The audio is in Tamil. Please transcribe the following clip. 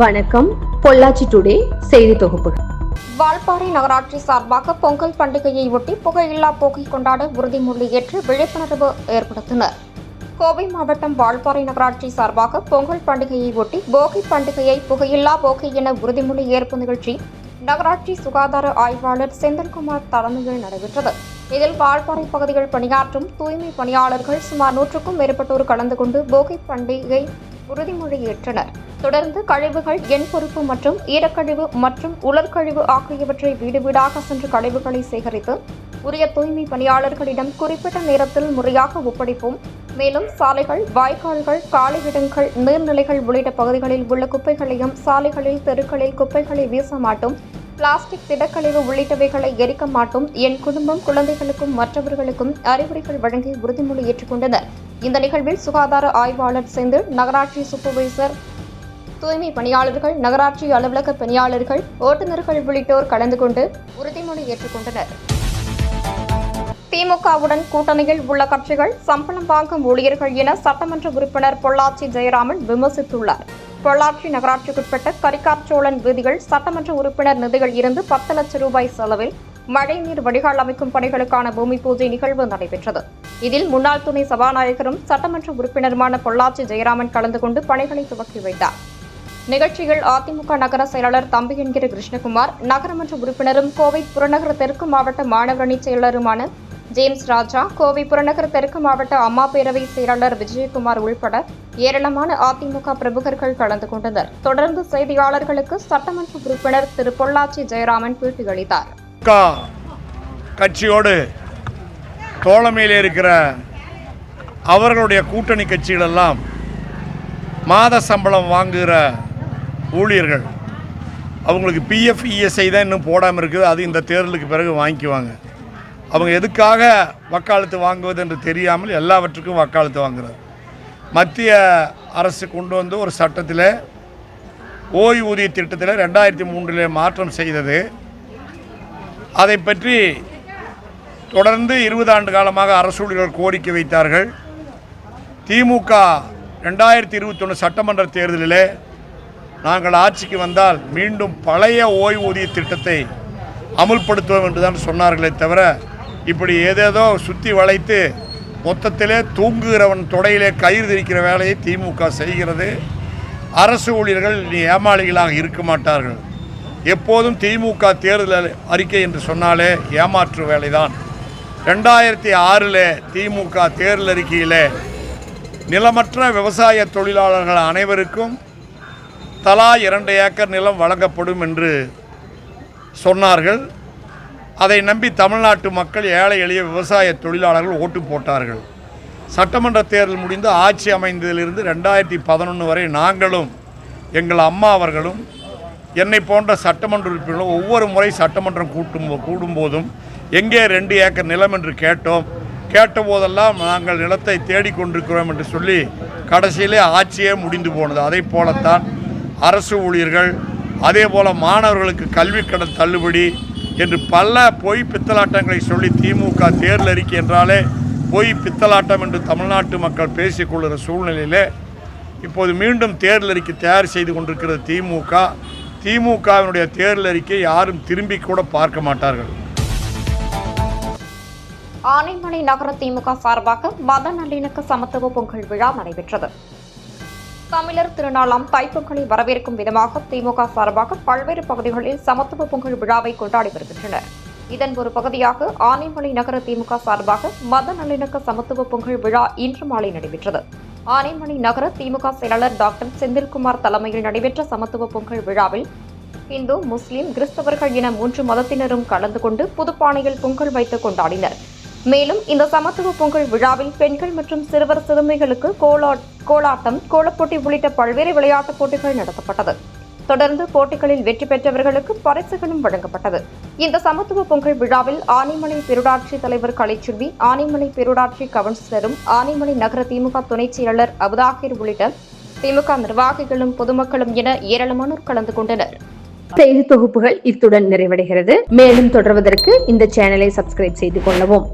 வணக்கம். பொள்ளாச்சி டுடே செய்தி தொகுப்பு. வால்பாறை நகராட்சி சார்பாக பொங்கல் பண்டிகையை ஒட்டி புகையில்லா போக்கை கொண்டாட உறுதிமொழி ஏற்று விழிப்புணர்வு ஏற்படுத்தினர். கோவை மாவட்டம் வால்பாறை நகராட்சி சார்பாக பொங்கல் பண்டிகையை ஒட்டி போகி பண்டிகையை புகையில்லா போகி என உறுதிமொழி ஏற்பு நிகழ்ச்சி நகராட்சி சுகாதார ஆய்வாளர் செந்தில்குமார் தலைமையில் நடைபெற்றது. இதில் வால்பாறை பகுதியில் பணியாற்றும் தூய்மை பணியாளர்கள் சுமார் 100க்கும் மேற்பட்டோர் கலந்து கொண்டு போகி பண்டிகை உறுதிமொழி ஏற்றனர். தொடர்ந்து கழிவுகள் எண் பொறுப்பு மற்றும் ஈரக்கழிவு மற்றும் உலர்கழிவு ஆகியவற்றை வீடு வீடாக சென்று கழிவுகளை சேகரித்து உரிய தூய்மை பணியாளர்களிடம் குறிப்பிட்ட நேரத்தில் முறையாக ஒப்படைப்போம். மேலும் சாலைகள், வாய்க்கால்கள், காலியிடங்கள், நீர்நிலைகள் உள்ளிட்ட பகுதிகளில் உள்ள குப்பைகளையும் சாலைகளில், தெருக்களில் குப்பைகளை வீச மாட்டோம். பிளாஸ்டிக், திடக்கழிவு உள்ளிட்டவைகளை எரிக்க மாட்டோம். என் குடும்பம், குழந்தைகளுக்கும் மற்றவர்களுக்கும் அறிவுரைகள் வழங்கி உறுதிமொழி ஏற்றுக்கொண்டனர். இந்த நிகழ்வில் சுகாதார ஆய்வாளர் செந்தில், நகராட்சி சூப்பர்வைசர், தூய்மை பணியாளர்கள், நகராட்சி அலுவலக பணியாளர்கள், ஓட்டுநர்கள் உள்ளிட்டோர் கலந்து கொண்டு உறுதிமொழி ஏற்றுக்கொண்டனர். திமுகவுடன் கூட்டணியில் உள்ள கட்சிகள் சம்பளம் வாங்கும் ஊழியர்கள் என சட்டமன்ற உறுப்பினர் பொள்ளாச்சி ஜெயராமன் விமர்சித்துள்ளார். பொள்ளாச்சி நகராட்சிக்குட்பட்ட கரிக்காச்சோழன் வீதியில் சட்டமன்ற உறுப்பினர் நிதியில் இருந்து 10 லட்சம் ரூபாய் செலவில் மழைநீர் வடிகால் அமைக்கும் பணிகளுக்கான பூமி பூஜை நிகழ்வு நடைபெற்றது. இதில் முன்னாள் துணை சபாநாயகரும் சட்டமன்ற உறுப்பினருமான பொள்ளாச்சி ஜெயராமன் கலந்து கொண்டு பணிகளை துவக்கி வைத்தார். நிகழ்ச்சியில் அதிமுக நகர செயலாளர் தம்பி என்கிற கிருஷ்ணகுமார், நகரமன்ற உறுப்பினரும் கோவை புறநகர தெற்கு மாவட்ட மாணவரணி செயலருமான ஜேம்ஸ் ராஜா, கோவை புறநகர் தெற்கு மாவட்ட அம்மா பேரவை செயலாளர் விஜயகுமார் உள்பட ஏராளமான அதிமுக பிரமுகர்கள் கலந்து கொண்டனர். தொடர்ந்து செய்தியாளர்களுக்கு சட்டமன்ற உறுப்பினர் திரு பொள்ளாச்சி ஜெயராமன் பேட்டியளித்தார். கட்சியோடு தோழமையில் இருக்கிற அவர்களுடைய கூட்டணி கட்சிகள் எல்லாம் மாத சம்பளம் வாங்குகிற ஊழியர்கள், அவங்களுக்கு பிஎஃப், இஎஸ்ஐ தான் இன்னும் போடாமல் இருக்குது. அது இந்த தேர்தலுக்கு பிறகு வாங்கிக்குவாங்க. அவங்க எதுக்காக வக்காலத்து வாங்குவது என்று தெரியாமல் எல்லாவற்றுக்கும் வக்காலத்து வாங்குறது. மத்திய அரசு கொண்டு வந்து ஒரு சட்டத்தில் ஓய்வூதிய திட்டத்தில் 2003 மாற்றம் செய்தது. அதை பற்றி தொடர்ந்து 20 ஆண்டு காலமாக அரசு ஊழியர்கள் கோரிக்கை வைத்தார்கள். திமுக 2021 சட்டமன்ற தேர்தலிலே நாங்கள் ஆட்சிக்கு வந்தால் மீண்டும் பழைய ஓய்வூதிய திட்டத்தை அமுல்படுத்துவோம் என்று தான் சொன்னார்களே தவிர, இப்படி ஏதேதோ சுற்றி வளைத்து மொத்தத்திலே தூங்குகிறவன் தொடையிலே கயிறு திரிக்கிற வேலையை திமுக செய்கிறது. அரசு ஊழியர்கள் இனி ஏமாளிகளாக இருக்க மாட்டார்கள். எப்போதும் திமுக தேர்தல் அறிக்கை என்று சொன்னாலே ஏமாற்று வேலைதான். 2006 திமுக தேர்தல் அறிக்கையிலே நிலமற்ற விவசாய தொழிலாளர்கள் அனைவருக்கும் தலா 2 ஏக்கர் நிலம் வழங்கப்படும் என்று சொன்னார்கள். அதை நம்பி தமிழ்நாட்டு மக்கள், ஏழை எளிய விவசாய தொழிலாளர்கள் ஓட்டு போட்டார்கள். சட்டமன்ற தேர்தல் முடிந்து ஆட்சி அமைந்ததிலிருந்து 2011 வரை நாங்களும் எங்கள் அம்மா அவர்களும் என்னை போன்ற சட்டமன்ற உறுப்பினர்களும் ஒவ்வொரு முறை சட்டமன்றம் கூடும்போதும் எங்கே 2 ஏக்கர் நிலம் என்று கேட்டபோதெல்லாம் நாங்கள் நிலத்தை தேடிக்கொண்டிருக்கிறோம் என்று சொல்லி கடைசியிலே ஆட்சியே முடிந்து போனது. அதை போலத்தான் அரசு ஊழியர்கள், அதே போல் மாணவர்களுக்கு கல்வி கடன் தள்ளுபடி என்று பல பொய் பித்தலாட்டங்களை சொல்லி திமுக தேர்தல் அறிக்கை என்றாலே பொய் பித்தலாட்டம் என்று தமிழ்நாட்டு மக்கள் பேசிக்கொள்கிற சூழ்நிலையிலே இப்போது மீண்டும் தேர்தல் அறிக்கை தயார் செய்து கொண்டிருக்கிறது திமுகவினுடைய தேர்தல் அறிக்கை யாரும் திரும்பி கூட பார்க்க மாட்டார்கள். ஆனைமலை நகர திமுக சார்பாக மத நல்லிணக்க சமத்துவ பொங்கல் விழா நடைபெற்றது. தமிழர் திருநாளாம் தைப்பொங்கலை வரவேற்கும் விதமாக திமுக சார்பாக பல்வேறு பகுதிகளில் சமத்துவ பொங்கல் விழாவை கொண்டாடி வருகின்றனர். இதன் ஒரு பகுதியாக ஆனைமலை நகர திமுக சார்பாக மத நல்லிணக்க சமத்துவ பொங்கல் விழா இன்று மாலை நடைபெற்றது. ஆனைமலை நகர திமுக செயலாளர் டாக்டர் செந்தில்குமார் தலைமையில் நடைபெற்ற சமத்துவ பொங்கல் விழாவில் இந்து, முஸ்லிம், கிறிஸ்தவர்கள் என 3 மதத்தினரும் கலந்து கொண்டு புதுப்பானையில் பொங்கல் வைத்து கொண்டாடினர். மேலும் இந்த சமத்துவ பொங்கல் விழாவில் பெண்கள் மற்றும் சிறுவர் சிறுமிகளுக்கு கோலாட்டம், கோலப்போட்டி உள்ளிட்ட பல்வேறு விளையாட்டுப் போட்டிகள் நடத்தப்பட்டது. தொடர்ந்து போட்டிகளில் வெற்றி பெற்றவர்களுக்கு பரிசுகளும் வழங்கப்பட்டது. இந்த சமத்துவ பொங்கல் விழாவில் ஆனைமலை பேரூராட்சி தலைவர் கலைச்செல்வி, ஆனைமலை பேரூராட்சி கவுன்சிலரும், ஆனைமலை நகர திமுக துணைச் செயலாளர் அபுதாகிர் உள்ளிட்ட திமுக நிர்வாகிகளும் பொதுமக்களும் என ஏராளமானோர் கலந்து கொண்டனர். செய்தி தொகுப்புகள் இத்துடன் நிறைவடைகிறது. மேலும் தொடர்வதற்கு இந்த சேனலை சப்ஸ்கிரைப் செய்து கொள்ளவும்.